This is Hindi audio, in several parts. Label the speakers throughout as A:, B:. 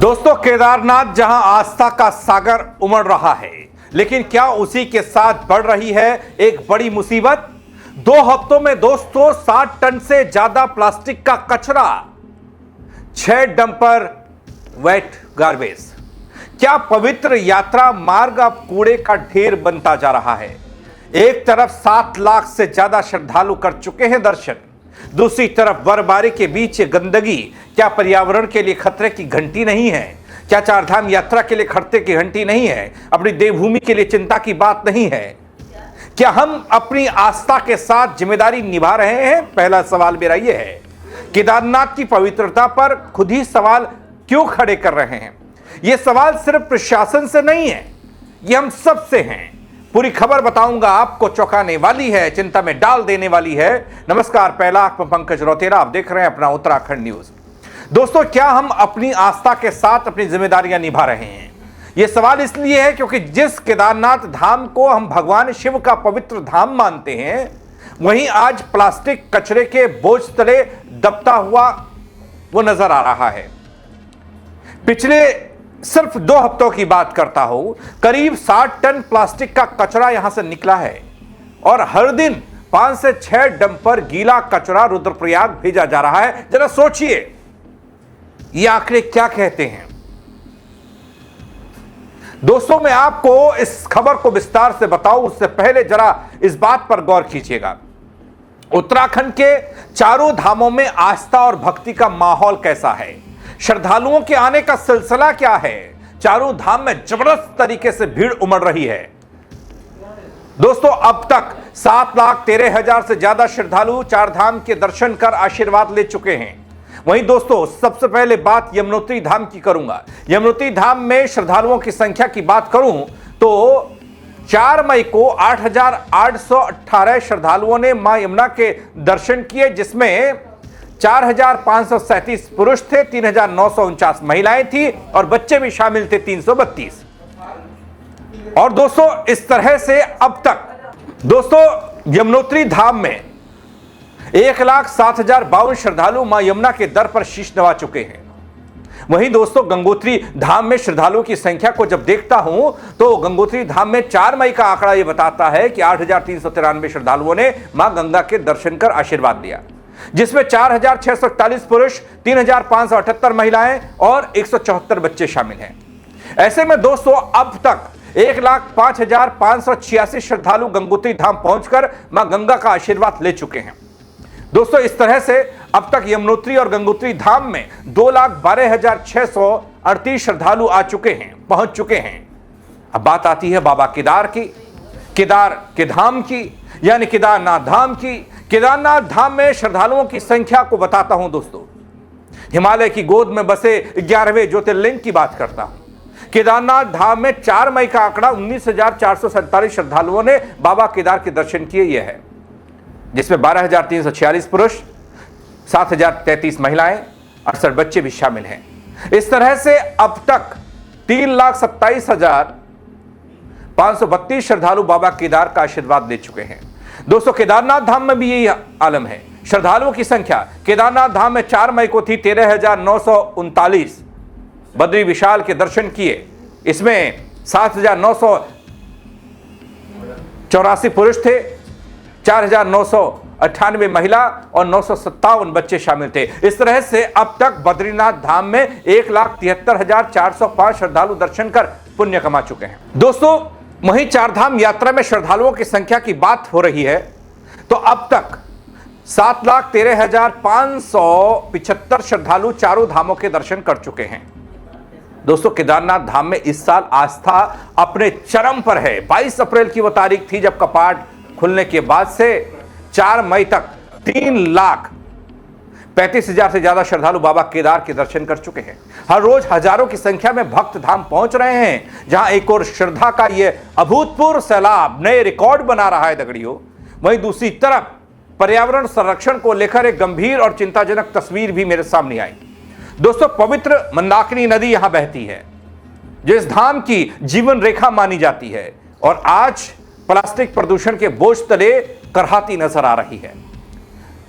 A: दोस्तों, केदारनाथ जहां आस्था का सागर उमड़ रहा है, लेकिन क्या उसी के साथ बढ़ रही है एक बड़ी मुसीबत। 2 हफ्तों में दोस्तों 60 टन से ज्यादा प्लास्टिक का कचरा, 6 डंपर वेट गार्बेज। क्या पवित्र यात्रा मार्ग अब कूड़े का ढेर बनता जा रहा है। एक तरफ 7 लाख से ज्यादा श्रद्धालु कर चुके हैं दर्शन, दूसरी तरफ बर्फबारी के बीच गंदगी क्या पर्यावरण के लिए खतरे की घंटी नहीं है। क्या चारधाम यात्रा के लिए खतरे की घंटी नहीं है, अपनी देवभूमि के लिए चिंता की बात नहीं है। क्या हम अपनी आस्था के साथ जिम्मेदारी निभा रहे हैं। पहला सवाल मेरा यह है, केदारनाथ की पवित्रता पर खुद ही सवाल क्यों खड़े कर रहे हैं। यह सवाल सिर्फ प्रशासन से नहीं है, यह हम सब से हैं। पूरी खबर बताऊंगा आपको, चौंकाने वाली है, चिंता में डाल देने वाली है। नमस्कार, पहला मैं पंकज रौतेला, आप देख रहे हैं अपना उत्तराखंड न्यूज। दोस्तों, क्या हम अपनी आस्था के साथ अपनी जिम्मेदारियां निभा रहे हैं। यह सवाल इसलिए है क्योंकि जिस केदारनाथ धाम को हम भगवान शिव का पवित्र धाम मानते हैं, वहीं आज प्लास्टिक कचरे के बोझ तले दबता हुआ वो नजर आ रहा है। पिछले सिर्फ 2 हफ्तों की बात करता हूं, करीब 60 टन प्लास्टिक का कचरा यहां से निकला है और हर दिन 5 से 6 डंपर गीला कचरा रुद्रप्रयाग भेजा जा रहा है। जरा सोचिए, ये आंकड़े क्या कहते हैं। दोस्तों, मैं आपको इस खबर को विस्तार से बताऊं उससे पहले जरा इस बात पर गौर कीजिएगा। उत्तराखंड के चारों धामों में आस्था और भक्ति का माहौल कैसा है, श्रद्धालुओं के आने का सिलसिला क्या है। चारों धाम में जबरदस्त तरीके से भीड़ उमड़ रही है। दोस्तों, अब तक 7,13,000 से ज्यादा श्रद्धालु चार धाम के दर्शन कर आशीर्वाद ले चुके हैं। वहीं दोस्तों, सबसे पहले बात यमुनोत्री धाम की करूंगा। यमुनोत्री धाम में श्रद्धालुओं की संख्या की बात करूं तो 4 मई को 8,818 श्रद्धालुओं ने मां यमुना के दर्शन किए, जिसमें 4,537 पुरुष थे, 3,949 महिलाएं थी और बच्चे भी शामिल थे 332। और दोस्तों, इस तरह से अब तक दोस्तों यमुनोत्री धाम में 1,07,052 श्रद्धालु मां यमुना के दर पर शीश नवा चुके हैं। वहीं दोस्तों, गंगोत्री धाम में श्रद्धालुओं की संख्या को जब देखता हूं तो गंगोत्री धाम में 4 मई का आंकड़ा यह बताता है कि 8,393 श्रद्धालुओं ने मां गंगा के दर्शन कर आशीर्वाद लिया, जिसमें 4,641 पुरुष, 3,578 महिलाएं और 174 बच्चे शामिल हैं। ऐसे में दोस्तों, अब तक 1,05,586 श्रद्धालु गंगोत्री धाम पहुंचकर मां गंगा का आशीर्वाद ले चुके हैं। दोस्तों, इस तरह से अब तक यमुनोत्री और गंगोत्री धाम में 2,12,638 श्रद्धालु आ चुके हैं, पहुंच चुके हैं। अब बात आती है बाबा केदार की, केदार के धाम की, यानी केदारनाथ धाम की। केदारनाथ धाम में श्रद्धालुओं की संख्या को बताता हूं दोस्तों। हिमालय की गोद में बसे 11वें ज्योतिर्लिंग की बात करता हूं। केदारनाथ धाम में 4 मई का आंकड़ा 19,447 श्रद्धालुओं ने बाबा केदार के दर्शन किए, यह है, जिसमें 12,346 पुरुष, 7,033 महिलाएं, 68 बच्चे भी शामिल हैं। इस तरह से अब तक 3,27,532 श्रद्धालु बाबा केदार का आशीर्वाद ले चुके हैं। दोस्तों, केदारनाथ धाम में भी यही आलम है। श्रद्धालुओं की संख्या केदारनाथ धाम में 4 मई को थी 13,939, बद्री विशाल के दर्शन किए। इसमें 7,984 पुरुष थे, 4,998 महिला और 957 बच्चे शामिल थे। इस तरह से अब तक बद्रीनाथ धाम में 1,73,405 श्रद्धालु दर्शन कर पुण्य कमा चुके हैं। दोस्तों, वहीं चारधाम यात्रा में श्रद्धालुओं की संख्या की बात हो रही है तो अब तक 7,13,575 श्रद्धालु चारों धामों के दर्शन कर चुके हैं। दोस्तों, केदारनाथ धाम में इस साल आस्था अपने चरम पर है। 22 अप्रैल की वो तारीख थी जब कपाट खुलने के बाद से 4 मई तक 3,35,000 से ज्यादा श्रद्धालु बाबा केदार के दर्शन कर चुके हैं। हर रोज हजारों की संख्या में भक्त धाम पहुंच रहे हैं, जहां एक और श्रद्धा का यह अभूतपूर्व सैलाब नए रिकॉर्ड बना रहा है दगड़ियों। वहीं दूसरी तरफ पर्यावरण संरक्षण को लेकर एक गंभीर और चिंताजनक तस्वीर भी मेरे सामने आई। दोस्तों, पवित्र मंदाकिनी नदी यहां बहती है, जो इस धाम की जीवन रेखा मानी जाती है, और आज प्लास्टिक प्रदूषण के बोझ तले करहाती नजर आ रही है।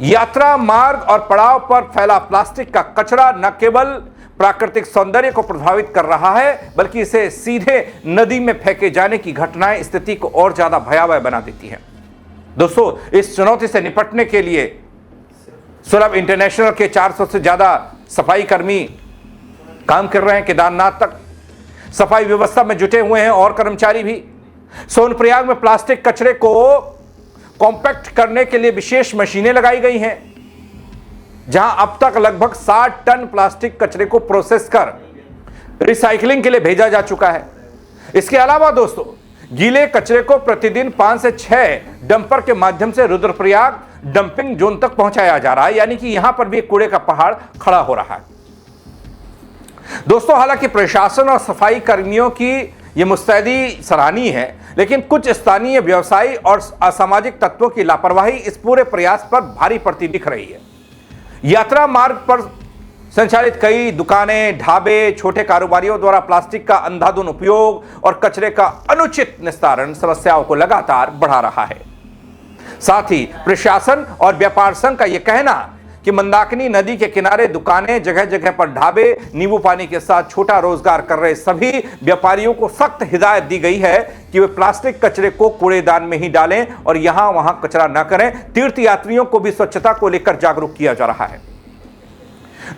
A: यात्रा मार्ग और पड़ाव पर फैला प्लास्टिक का कचरा न केवल प्राकृतिक सौंदर्य को प्रभावित कर रहा है, बल्कि इसे सीधे नदी में फेंके जाने की घटनाएं स्थिति को और ज्यादा भयावह बना देती हैं। दोस्तों, इस चुनौती से निपटने के लिए सुलभ इंटरनेशनल के 400 से ज्यादा सफाई कर्मी काम कर रहे हैं। केदारनाथ तक सफाई व्यवस्था में जुटे हुए हैं और कर्मचारी भी। सोनप्रयाग में प्लास्टिक कचरे को कॉम्पैक्ट करने के लिए विशेष मशीनें लगाई गई हैं, जहां अब तक लगभग 60 टन प्लास्टिक कचरे को प्रोसेस कर रिसाइकलिंग के लिए भेजा जा चुका है। इसके अलावा दोस्तों, गीले कचरे को प्रतिदिन 5 से 6 डंपर के माध्यम से रुद्रप्रयाग डंपिंग जोन तक पहुंचाया जा रहा है, यानी कि यहां पर भी एक कूड़े का पहाड़ खड़ा हो रहा है। दोस्तों, हालांकि प्रशासन और सफाई कर्मियों की यह मुस्तैदी सराहनीय है, लेकिन कुछ स्थानीय व्यवसायी और असामाजिक तत्वों की लापरवाही इस पूरे प्रयास पर भारी पड़ती दिख रही है। यात्रा मार्ग पर संचालित कई दुकानें, ढाबे, छोटे कारोबारियों द्वारा प्लास्टिक का अंधाधुंध उपयोग और कचरे का अनुचित निस्तारण समस्याओं को लगातार बढ़ा रहा है। साथ ही प्रशासन और व्यापार संघ का यह कहना कि मंदाकिनी नदी के किनारे दुकानें, जगह जगह पर ढाबे, नींबू पानी के साथ छोटा रोजगार कर रहे सभी व्यापारियों को सख्त हिदायत दी गई है कि वे प्लास्टिक कचरे को कूड़ेदान में ही डालें और यहां वहां कचरा न करें। तीर्थ यात्रियों को भी स्वच्छता को लेकर जागरूक किया जा रहा है।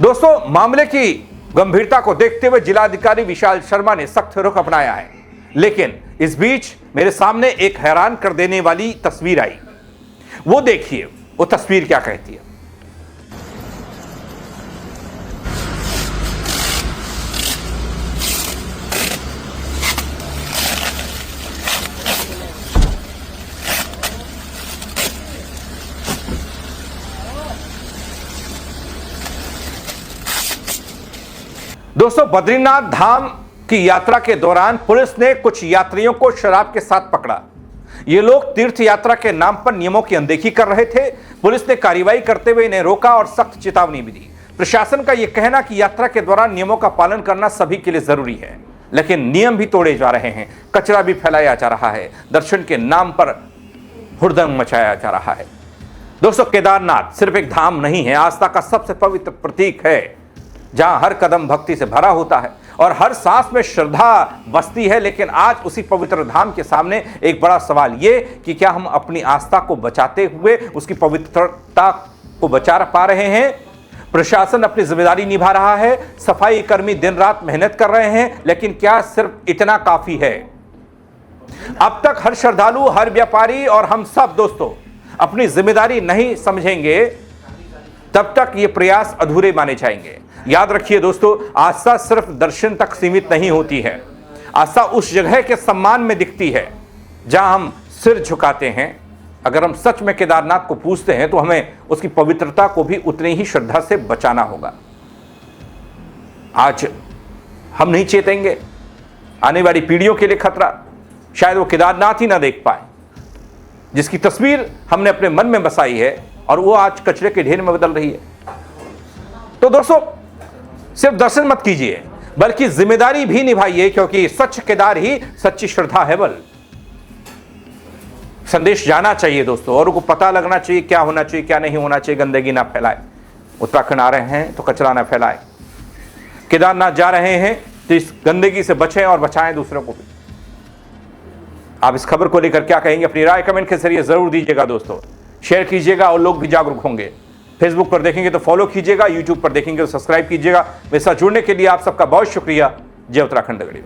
A: दोस्तों, मामले की गंभीरता को देखते हुए जिलाधिकारी विशाल शर्मा ने सख्त रुख अपनाया है, लेकिन इस बीच मेरे सामने एक हैरान कर देने वाली तस्वीर आई। वो देखिए, वो तस्वीर क्या कहती है। दोस्तों, बद्रीनाथ धाम की यात्रा के दौरान पुलिस ने कुछ यात्रियों को शराब के साथ पकड़ा। ये लोग तीर्थ यात्रा के नाम पर नियमों की अनदेखी कर रहे थे। पुलिस ने कार्रवाई करते हुए इन्हें रोका और सख्त चेतावनी भी दी। प्रशासन का यह कहना कि यात्रा के दौरान नियमों का पालन करना सभी के लिए जरूरी है, लेकिन नियम भी तोड़े जा रहे हैं, कचरा भी फैलाया जा रहा है, दर्शन के नाम पर हुड़दंग मचाया जा रहा है। दोस्तों, केदारनाथ सिर्फ एक धाम नहीं है, आस्था का सबसे पवित्र प्रतीक है, जहां हर कदम भक्ति से भरा होता है और हर सांस में श्रद्धा बसती है। लेकिन आज उसी पवित्र धाम के सामने एक बड़ा सवाल ये कि क्या हम अपनी आस्था को बचाते हुए उसकी पवित्रता को बचा पा रहे हैं? प्रशासन अपनी जिम्मेदारी निभा रहा है, सफाई कर्मी दिन रात मेहनत कर रहे हैं, लेकिन क्या सिर्फ इतना काफी है? अब तक हर श्रद्धालु, हर व्यापारी और हम सब दोस्तों अपनी जिम्मेदारी नहीं समझेंगे, तब तक ये प्रयास अधूरे माने जाएंगे। याद रखिए दोस्तों, आस्था सिर्फ दर्शन तक सीमित नहीं होती है। आस्था उस जगह के सम्मान में दिखती है जहां हम सिर झुकाते हैं। अगर हम सच में केदारनाथ को पूजते हैं तो हमें उसकी पवित्रता को भी उतनी ही श्रद्धा से बचाना होगा। आज हम नहीं चेतेंगे, आने वाली पीढ़ियों के लिए खतरा। शायद वो केदारनाथ ही ना देख पाए जिसकी तस्वीर हमने अपने मन में बसाई है, और वो आज कचरे के ढेर में बदल रही है। तो दोस्तों, सिर्फ दर्शन मत कीजिए, बल्कि जिम्मेदारी भी निभाइए, क्योंकि सच केदार ही सच्ची श्रद्धा है। बल संदेश जाना चाहिए दोस्तों, और उनको पता लगना चाहिए क्या होना चाहिए, क्या नहीं होना चाहिए। गंदगी ना फैलाए। उत्तराखंड आ रहे हैं तो कचरा ना फैलाए। केदारनाथ जा रहे हैं तो इस गंदगी से बचें और बचाएं दूसरों को भी। आप इस खबर को लेकर क्या कहेंगे? अपनी राय कमेंट के जरिए जरूर दीजिएगा दोस्तों। शेयर कीजिएगा और लोग भी जागरूक होंगे। फेसबुक पर देखेंगे तो फॉलो कीजिएगा, यूट्यूब पर देखेंगे तो सब्सक्राइब कीजिएगा। मेरे साथ जुड़ने के लिए आप सबका बहुत शुक्रिया। जय उत्तराखंड दगड़ी।